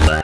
Hello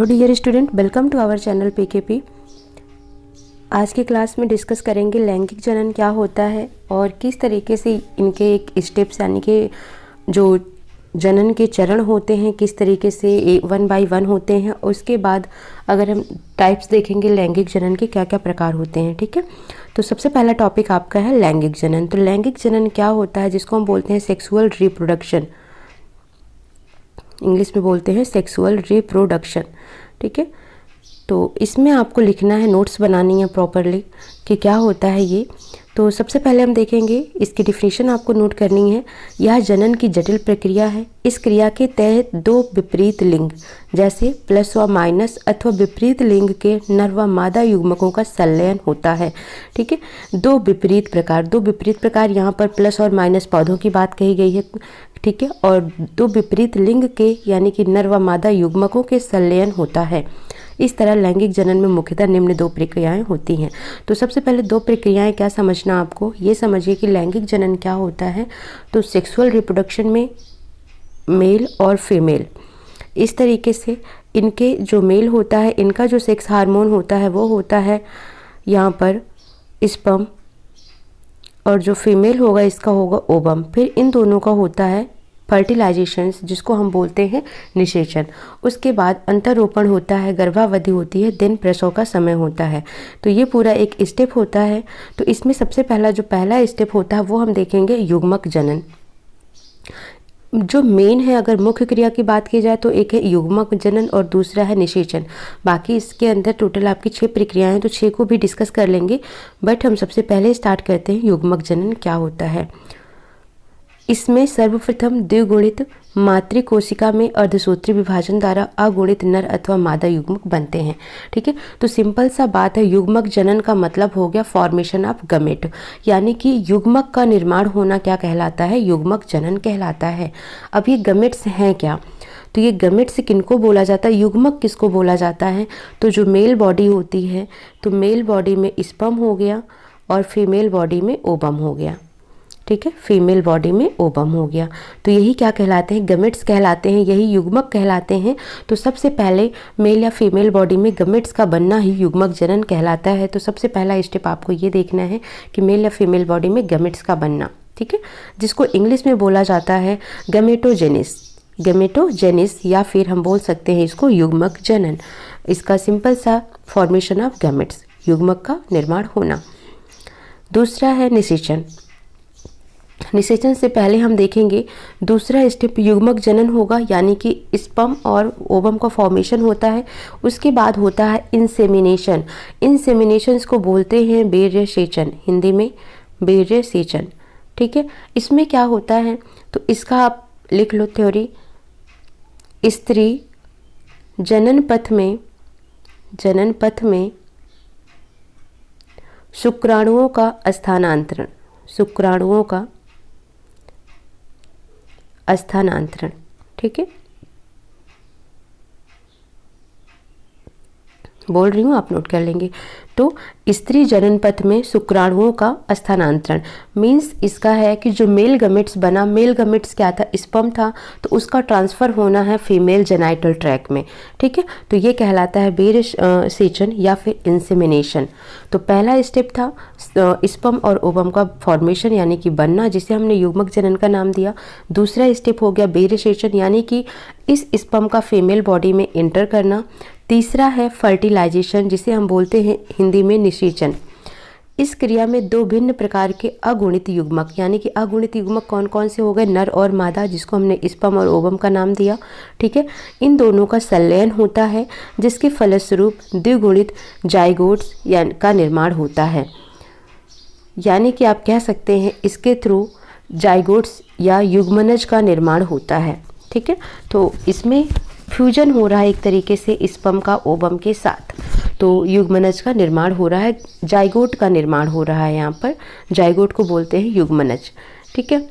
dear student, welcome to our channel PKP. आज की class में डिस्कस करेंगे लैंगिक जनन क्या होता है और किस तरीके से इनके एक स्टेप्स यानी कि जो जनन के चरण होते हैं किस तरीके से 1 बाय 1 होते हैं। उसके बाद अगर हम टाइप्स देखेंगे लैंगिक जनन के क्या क्या प्रकार होते हैं। ठीक है, तो सबसे पहला टॉपिक आपका है लैंगिक जनन। तो लैंगिक जनन क्या होता है, जिसको हम बोलते हैं सेक्सुअल रिप्रोडक्शन, इंग्लिश में बोलते हैं सेक्सुअल रिप्रोडक्शन। ठीक है, तो इसमें आपको लिखना है, नोट्स बनानी है प्रॉपरली कि क्या होता है ये। तो सबसे पहले हम देखेंगे इसकी डिफिनीशन आपको नोट करनी है। यह जनन की जटिल प्रक्रिया है। इस क्रिया के तहत दो विपरीत लिंग जैसे प्लस व माइनस अथवा विपरीत लिंग के नर व मादा युग्मकों का संलयन होता है। ठीक है, दो विपरीत प्रकार यहाँ पर प्लस और माइनस पौधों की बात कही गई है। ठीक है, और दो विपरीत लिंग के यानी कि नर व मादा युग्मकों के संलयन होता है। इस तरह लैंगिक जनन में मुख्यतः निम्न दो प्रक्रियाएं होती हैं। तो सबसे पहले दो प्रक्रियाएं क्या समझना आपको, ये समझिए कि लैंगिक जनन क्या होता है। तो सेक्सुअल रिप्रोडक्शन में मेल और फीमेल, इस तरीके से इनके जो मेल होता है इनका जो सेक्स हार्मोन होता है वो होता है यहाँ पर स्पर्म, और जो फीमेल होगा इसका होगा ओवम। फिर इन दोनों का होता है फर्टिलाइजेशन, जिसको हम बोलते हैं निषेचन। उसके बाद अंतरोपण होता है, गर्भावधि होती है, दिन प्रसव का समय होता है। तो ये पूरा एक स्टेप होता है। तो इसमें सबसे पहला स्टेप होता है वो हम देखेंगे युग्मक जनन। जो मेन है, अगर मुख्य क्रिया की बात की जाए तो एक है युग्मक जनन और दूसरा है निषेचन। बाकी इसके अंदर टोटल आपकी 6 प्रक्रियाएं हैं, तो 6 को भी डिस्कस कर लेंगे। बट हम सबसे पहले स्टार्ट करते हैं युग्मक जनन क्या होता है। इसमें सर्वप्रथम द्विगुणित मातृकोशिका में अर्धसूत्री विभाजन द्वारा अगुणित नर अथवा मादा युग्मक बनते हैं। ठीक है, तो सिंपल सा बात है, युग्मक जनन का मतलब हो गया फॉर्मेशन ऑफ गमेट, यानी कि युग्मक का निर्माण होना क्या कहलाता है, युग्मक जनन कहलाता है। अब ये गमेट्स हैं क्या, तो ये गमेट्स किनको बोला जाता है, युग्मक किसको बोला जाता है। तो जो मेल बॉडी होती है, तो मेल बॉडी में स्पर्म हो गया और फीमेल बॉडी में ओवम हो गया। ठीक है, फीमेल बॉडी में ओवम हो गया, तो यही क्या कहलाते हैं, गमेट्स कहलाते हैं, यही युग्मक कहलाते हैं। तो सबसे पहले मेल या फीमेल बॉडी में गमेट्स का बनना ही युग्मक जनन कहलाता है। तो सबसे पहला स्टेप आपको ये देखना है कि मेल या फीमेल बॉडी में गमेट्स का बनना। ठीक है, जिसको इंग्लिश में बोला जाता है गमेटोजेनिस, या फिर हम बोल सकते हैं इसको युग्मक जनन। इसका सिंपल सा फॉर्मेशन ऑफ गमेट्स, युग्मक का निर्माण होना। दूसरा है निषेचन। निषेचन से पहले हम देखेंगे दूसरा स्टेप युग्मक जनन होगा, यानी कि स्पर्म और ओवम का फॉर्मेशन होता है। उसके बाद होता है इंसेमिनेशन। इंसेमिनेशन को बोलते हैं वीर्य सेचन, हिंदी में वीर्य सेचन। ठीक है, इसमें क्या होता है, तो इसका आप लिख लो थ्योरी। स्त्री जनन पथ में शुक्राणुओं का स्थानांतरण। ठीक है, बोल रही हूँ, आप नोट कर लेंगे। तो स्त्री जनन पथ में शुक्राणुओं का स्थानांतरण मीन्स इसका है कि जो मेल गमेट्स बना, मेल गमेट्स क्या था, स्पर्म था, तो उसका ट्रांसफ़र होना है फीमेल जेनाइटल ट्रैक में। ठीक है, तो ये कहलाता है वीर्य सेचन या फिर इंसेमिनेशन। तो पहला स्टेप था स्पर्म और ओवम का फॉर्मेशन यानी कि बनना, जिसे हमने युग्मक जनन का नाम दिया। दूसरा स्टेप हो गया वीर्य सेचन, यानी कि इस स्पर्म का फीमेल बॉडी में एंटर करना। तीसरा है फर्टिलाइजेशन, जिसे हम बोलते हैं हिंदी में निषेचन। इस क्रिया में दो भिन्न प्रकार के अगुणित युग्मक, यानी कि अगुणित युग्मक कौन कौन से हो गए, नर और मादा, जिसको हमने स्पर्म और ओवम का नाम दिया। ठीक है, इन दोनों का संलयन होता है, जिसके फलस्वरूप द्विगुणित जाइगोट्स का निर्माण होता है। यानी कि आप कह सकते हैं इसके थ्रू जाइगोट्स या युग्मनज का निर्माण होता है। ठीक है, तो इसमें फ्यूजन हो रहा है एक तरीके से स्पर्म का ओवम के साथ, तो युग्मनज का निर्माण हो रहा है, जाइगोट का निर्माण हो रहा है। यहाँ पर जाइगोट को बोलते हैं युग्मनज। ठीक है,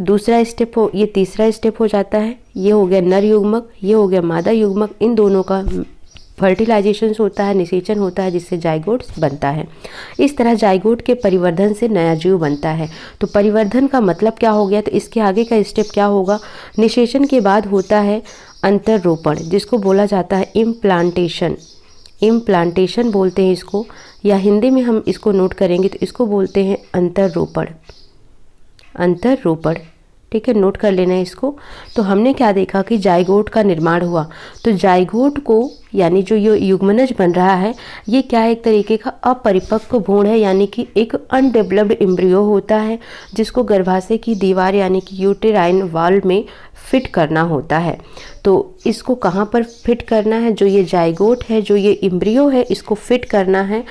दूसरा स्टेप ये तीसरा स्टेप हो जाता है। ये हो गया नर युग्मक, ये हो गया मादा युग्मक। इन दोनों का फर्टिलाइजेशन होता है, निषेचन होता है, जिससे जाइगोट्स बनता है। इस तरह जाइगोट के परिवर्धन से नया जीव बनता है। तो परिवर्धन का मतलब क्या हो गया, तो इसके आगे का स्टेप क्या होगा, निषेचन के बाद होता है अंतररोपण, जिसको बोला जाता है इम्प्लांटेशन। इम्प्लांटेशन बोलते हैं इसको, या हिंदी में हम इसको नोट करेंगे तो इसको बोलते हैं अंतररोपण। अंतररोपण, ठीक है, नोट कर लेना है इसको। तो हमने क्या देखा कि जाइगोट का निर्माण हुआ। तो जाइगोट को यानी जो ये युग्मनज बन रहा है, ये क्या है, एक तरीके का अपरिपक्व भ्रूण है, यानी कि एक अनडेवलप्ड एम्ब्रियो होता है, जिसको गर्भाशय की दीवार यानी कि यूटेराइन वाल्व में फिट करना होता है। तो इसको कहाँ पर फिट करना है, जो ये जाइगोट है, जो ये एम्ब्रियो है, इसको फिट करना है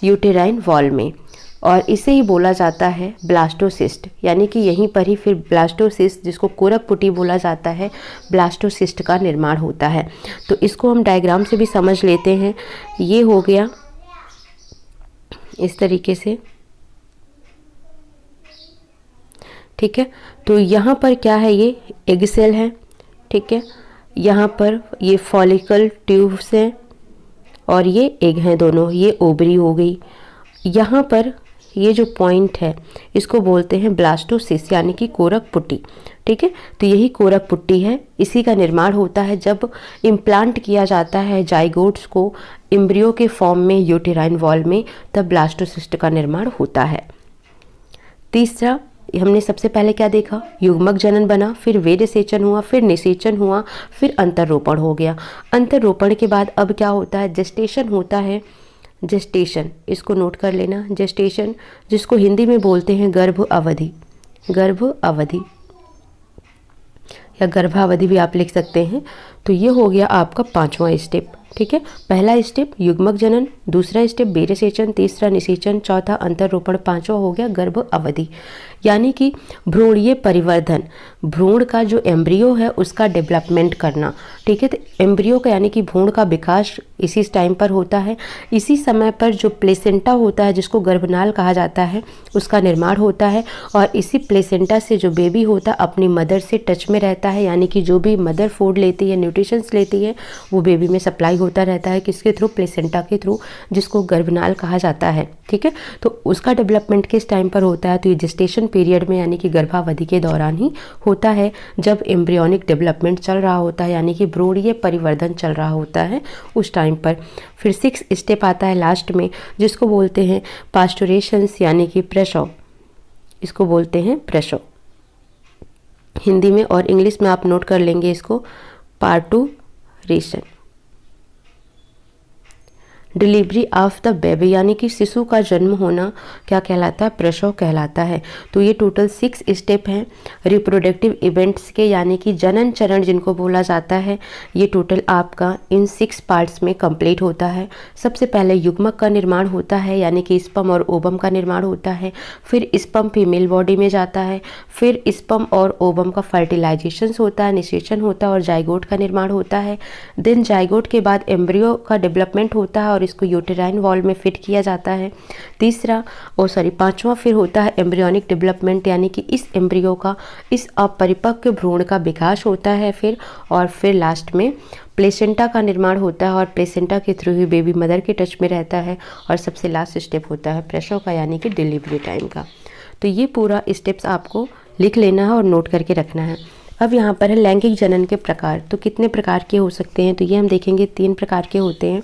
यूटेराइन वॉल में, और इसे ही बोला जाता है ब्लास्टोसिस्ट, यानी कि यहीं पर ही फिर ब्लास्टोसिस्ट, जिसको कोरकपुटी बोला जाता है, ब्लास्टोसिस्ट का निर्माण होता है। तो इसको हम डायग्राम से भी समझ लेते हैं। ये हो गया इस तरीके से, ठीक है। तो यहाँ पर क्या है, ये एग सेल है, ठीक है, यहाँ पर ये फॉलिकल ट्यूब्स हैं और ये एग हैं दोनों, ये ओवरी हो गई। यहाँ पर ये जो पॉइंट है इसको बोलते हैं ब्लास्टोसिस्ट, यानी कि कोरक पुट्टी, ठीक है। तो यही कोरक पुट्टी है, इसी का निर्माण होता है जब इम्प्लांट किया जाता है जाइगोट्स को एम्ब्रियो के फॉर्म में यूटेराइन वॉल में, तब ब्लास्टोसिस्ट का निर्माण होता है। तीसरा, हमने सबसे पहले क्या देखा, युग्मक जनन बना, फिर वेदसेचन हुआ, फिर निषेचन हुआ, फिर अंतररोपण हो गया। अंतररोपण के बाद अब क्या होता है, जेस्टेशन होता है। जेस्टेशन, इसको नोट कर लेना, जेस्टेशन, जिसको हिंदी में बोलते हैं गर्भ अवधि। गर्भ अवधि या गर्भावधि भी आप लिख सकते हैं। तो ये हो गया आपका 5वां स्टेप, ठीक है। पहला स्टेप युग्मक जनन, दूसरा स्टेप बेरसेचन, तीसरा निषेचन, चौथा अंतररोपण, 5वां हो गया गर्भ अवधि, यानी कि भ्रूणीय परिवर्धन, भ्रूण का जो एम्ब्रियो है उसका डेवलपमेंट करना, ठीक है। तो एम्ब्रियो का यानी कि भ्रूण का विकास इसी टाइम पर होता है। इसी समय पर जो प्लेसेंटा होता है, जिसको गर्भनाल कहा जाता है, उसका निर्माण होता है, और इसी प्लेसेंटा से जो बेबी होता है अपनी मदर से टच में रहता है, यानी कि जो भी मदर फूड लेती है, न्यूट्रिशंस लेती है, वो बेबी में सप्लाई होता रहता है, किसके थ्रू, प्लेसेंटा के थ्रू, जिसको गर्भनाल कहा जाता है, ठीक है। तो उसका डेवलपमेंट किस टाइम पर होता है, तो ये जेस्टेशन पीरियड में, यानी कि गर्भावधि के दौरान ही होता है, जब एम्ब्रियोनिक डेवलपमेंट चल रहा होता है, यानी कि भ्रूणीय परिवर्धन चल रहा होता है उस टाइम पर। फिर 6 स्टेप आता है लास्ट में, जिसको बोलते हैं पास्टुरेशंस, यानी कि प्रसव, इसको बोलते हैं प्रसव हिंदी में, और इंग्लिश में आप नोट कर लेंगे इसको parturition. Delivery of the baby, यानी कि शिशु का जन्म होना क्या कहलाता है, प्रसव कहलाता है। तो ये टोटल 6 स्टेप हैं रिप्रोडक्टिव इवेंट्स के, यानी कि जनन चरण जिनको बोला जाता है, ये टोटल आपका इन 6 पार्ट्स में कंप्लीट होता है। सबसे पहले युग्मक का निर्माण होता है, यानी कि स्पर्म और ओवम का निर्माण होता है, फिर स्पर्म फीमेल बॉडी में जाता है, फिर स्पर्म और ओवम का फर्टिलाइजेशन होता है, निषेचन होता है, और जाइगोट का निर्माण होता है। देन जाइगोट के बाद एम्ब्रियो का डेवलपमेंट होता है और इसको यूटेराइन वॉल में फिट किया जाता है। पांचवा फिर होता है एम्ब्रियोनिक डेवलपमेंट, यानी कि इस एम्ब्रियो का, इस अपरिपक्व भ्रूण का विकास होता है फिर लास्ट में प्लेसेंटा का निर्माण होता है, और प्लेसेंटा के थ्रू ही बेबी मदर के टच में रहता है, और सबसे लास्ट स्टेप होता है प्रसव का, यानी कि डिलीवरी टाइम का। तो ये पूरा स्टेप्स आपको लिख लेना है और नोट करके रखना है। अब यहाँ पर है लैंगिक जनन के प्रकार। तो कितने प्रकार के हो सकते हैं, तो ये हम देखेंगे 3 प्रकार के होते हैं।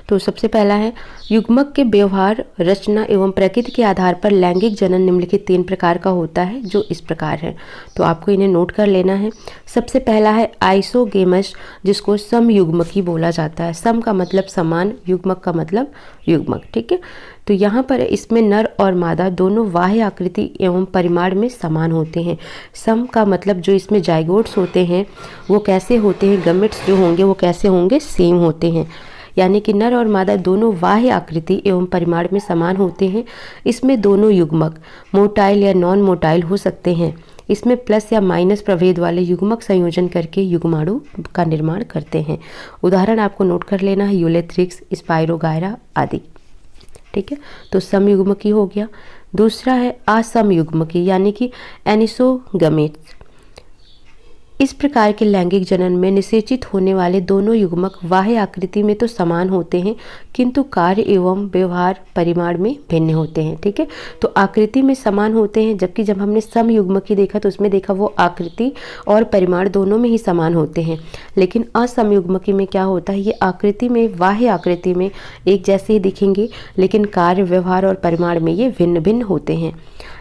तो सबसे पहला है युग्मक के व्यवहार, रचना एवं प्रकृति के आधार पर लैंगिक जनन निम्नलिखित 3 प्रकार का होता है, जो इस प्रकार है। तो आपको इन्हें नोट कर लेना है। सबसे पहला है आइसोगेमस, जिसको समयुग्मकी बोला जाता है। सम का मतलब समान, युग्मक का मतलब युग्मक, ठीक है। तो यहाँ पर इसमें नर और मादा दोनों बाह्य आकृति एवं परिमाण में समान होते हैं। सम का मतलब जो इसमें जाइगोट्स होते हैं वो कैसे होते हैं, गमेट्स जो होंगे वो कैसे होंगे, सेम होते हैं, यानी कि नर और मादा दोनों बाह्य आकृति एवं परिमाण में समान होते हैं। इसमें दोनों युग्मक मोटाइल या नॉन मोटाइल हो सकते हैं। इसमें प्लस या माइनस प्रभेद वाले युग्मक संयोजन करके युग्माणु का निर्माण करते हैं। उदाहरण आपको नोट कर लेना है, यूलेथ्रिक्स, स्पाइरोगायरा आदि, ठीक है। तो समयुग्मकी हो गया। दूसरा है असमयुग्मकी, यानी कि एनिसोगमेट्स। इस प्रकार के लैंगिक जनन में निषेचित होने वाले दोनों युग्मक बाह्य आकृति में तो समान होते हैं, किंतु कार्य एवं व्यवहार परिमाण में भिन्न होते हैं। ठीक है, तो आकृति में समान होते हैं, जबकि जब हमने समयुग्मकी देखा तो उसमें देखा वो आकृति और परिमाण दोनों में ही समान होते हैं। लेकिन असमयुग्मकी में क्या होता है, ये आकृति में, बाह्य आकृति में एक जैसे ही दिखेंगे, लेकिन कार्य, व्यवहार और परिमाण में ये भिन्न भिन्न होते हैं।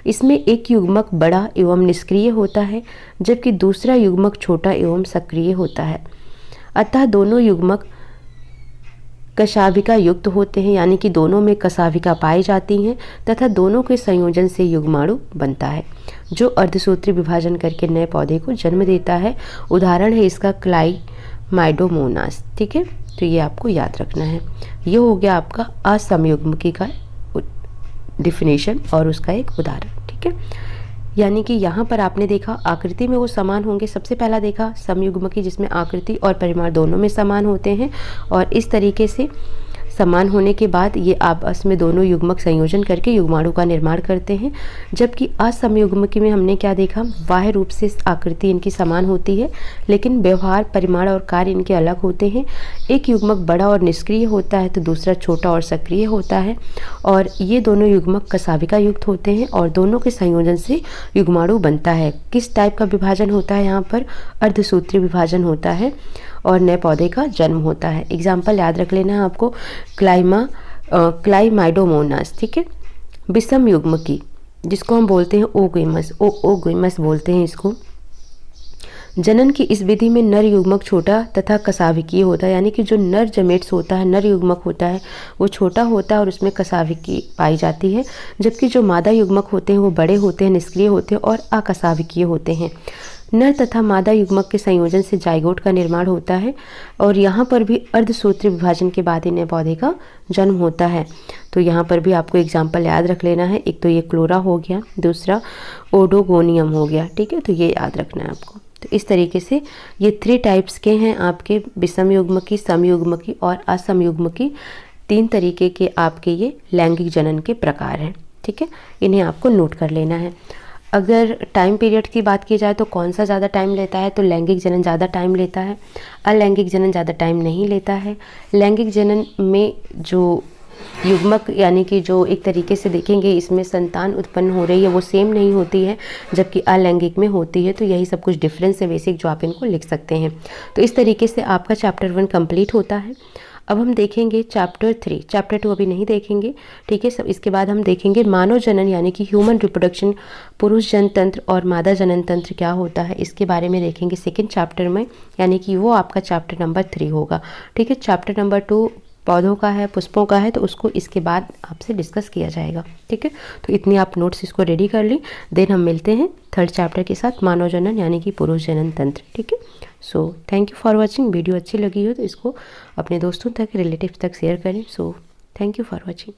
इसमें एक युग्मक बड़ा एवं निष्क्रिय होता है, जबकि दूसरा युग्मक छोटा एवं सक्रिय होता है। अतः दोनों युग्मक कशाभिका युक्त होते हैं, यानी कि दोनों में कशाभिका पाई जाती हैं तथा दोनों के संयोजन से युग्माणु बनता है, जो अर्धसूत्री विभाजन करके नए पौधे को जन्म देता है। उदाहरण है इसका क्लाइमाइडोमोनास। ठीक है, तो ये आपको याद रखना है। ये हो गया आपका असमयुग्मकी का डिफिनेशन और उसका एक उदाहरण। ठीक है, यानी कि यहाँ पर आपने देखा आकृति में वो समान होंगे। सबसे पहला देखा समयुग्मकी, जिसमें आकृति और परिमाण दोनों में समान होते हैं, और इस तरीके से समान होने के बाद ये आपस में दोनों युग्मक संयोजन करके युग्माणु का निर्माण करते हैं। जबकि असमयुग्मकी में हमने क्या देखा, बाह्य रूप से आकृति इनकी समान होती है, लेकिन व्यवहार, परिमाण और कार्य इनके अलग होते हैं। एक युग्मक बड़ा और निष्क्रिय होता है तो दूसरा छोटा और सक्रिय होता है, और ये दोनों युग्मक कशाभिका युक्त होते हैं और दोनों के संयोजन से युग्माणु बनता है। किस टाइप का विभाजन होता है यहाँ पर, अर्धसूत्री विभाजन होता है और नए पौधे का जन्म होता है। एग्जाम्पल याद रख लेना है आपको, क्लाइमाइडोमोनास। ठीक है, विषम युग्मकी, जिसको हम बोलते हैं ओगुइमस बोलते हैं इसको। जनन की इस विधि में नर युग्मक छोटा तथा कशाभिकीय होता है, यानी कि जो नर जमेट्स होता है, नर युग्मक होता है, वो छोटा होता है और उसमें कशाभिकी पाई जाती है। जबकि जो मादा युग्मक होते हैं वो बड़े होते हैं, निष्क्रिय होते हैं और अकशाभिकीय होते हैं। नर तथा मादा युग्मक के संयोजन से जाइगोट का निर्माण होता है, और यहाँ पर भी अर्धसूत्री विभाजन के बाद ही नए पौधे का जन्म होता है। तो यहाँ पर भी आपको एग्जाम्पल याद रख लेना है। एक तो ये क्लोरा हो गया, दूसरा ओडोगोनियम हो गया। ठीक है, तो ये याद रखना है आपको। तो इस तरीके से ये 3 टाइप्स के हैं आपके विषम युग्मकी, समयुग्मकी और असमयुग्मकी। 3 तरीके के आपके ये लैंगिक जनन के प्रकार हैं। ठीक है, इन्हें आपको नोट कर लेना है। अगर टाइम पीरियड की बात की जाए तो कौन सा ज़्यादा टाइम लेता है, तो लैंगिक जनन ज़्यादा टाइम लेता है, अलैंगिक जनन ज़्यादा टाइम नहीं लेता है। लैंगिक जनन में जो युग्मक, यानी कि जो एक तरीके से देखेंगे इसमें संतान उत्पन्न हो रही है वो सेम नहीं होती है, जबकि अलैंगिक में होती है। तो यही सब कुछ डिफरेंस है बेसिक, जो आप इनको लिख सकते हैं। तो इस तरीके से आपका चैप्टर 1 कंप्लीट होता है। अब हम देखेंगे चैप्टर 3, चैप्टर 2 अभी नहीं देखेंगे। ठीक है, सब इसके बाद हम देखेंगे मानव जनन, यानी कि ह्यूमन रिप्रोडक्शन, पुरुष जन तंत्र और मादा जनन तंत्र क्या होता है, इसके बारे में देखेंगे सेकेंड चैप्टर में, यानी कि वो आपका चैप्टर नंबर 3 होगा। ठीक है, चैप्टर नंबर 2 पौधों का है, पुष्पों का है, तो उसको इसके बाद आपसे डिस्कस किया जाएगा। ठीक है, तो इतनी आप नोट्स इसको रेडी कर ली। देन हम मिलते हैं 3rd चैप्टर के साथ, मानव जनन यानी कि पुरुष जनन तंत्र। ठीक है, so thank you for watching. Video अच्छी लगी हो तो इसको अपने दोस्तों तक, रिलेटिव्स तक शेयर करें। So thank you for watching.